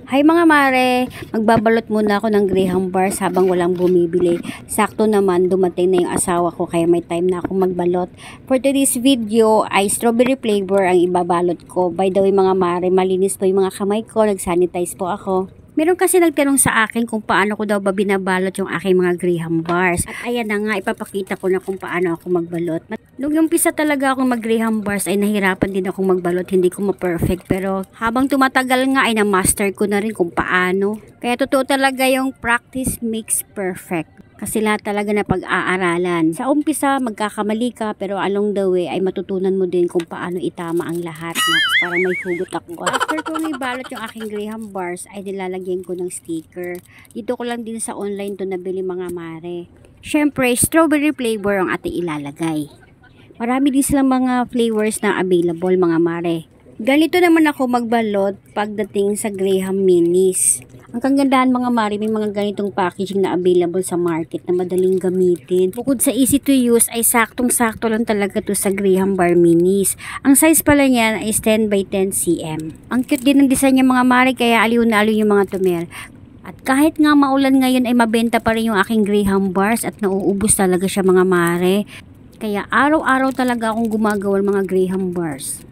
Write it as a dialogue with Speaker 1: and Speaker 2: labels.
Speaker 1: Hi mga mare, magbabalot muna ako ng Graham bars habang walang bumibili. Sakto naman dumating na yung asawa ko kaya may time na akong magbalot. For today's video ay strawberry flavor ang ibabalot ko. By the way mga mare, malinis po yung mga kamay ko, nag-sanitize po ako. Meron kasi nagtanong sa akin kung paano ko daw ba binabalot yung aking mga Graham bars. At ayan na nga, ipapakita ko na kung paano ako magbalot. Nung umpisa talaga akong mag Graham bars ay nahirapan din akong magbalot, hindi ko ma-perfect. Pero habang tumatagal nga ay na-master ko na rin kung paano. Kaya totoo talaga yung practice makes perfect. Kasi lahat talaga na pag-aaralan. Sa umpisa, magkakamali ka, pero along the way ay matutunan mo din kung paano itama ang lahat. Parang may hugot ako. After ko ibalot yung aking Graham bars, ay nilalagyan ko ng sticker. Dito ko lang din sa online to nabili mga mare. Syempre, strawberry flavor ang ating ilalagay. Marami din silang mga flavors na available mga mare. Ganito naman ako magbalot pagdating sa Graham minis. Ang kagandahan mga mare, may mga ganitong packaging na available sa market na madaling gamitin. Bukod sa easy to use, ay saktong-sakto lang talaga to sa Graham bar minis. Ang size pala niyan ay 10 by 10 cm. Ang cute din ng design niya mga mare, kaya aliw na aliw yung mga tumer. At kahit nga maulan ngayon ay mabenta pa rin yung aking Graham bars at nauubos talaga siya mga mare. Kaya araw-araw talaga akong gumagawa ng mga Graham bars.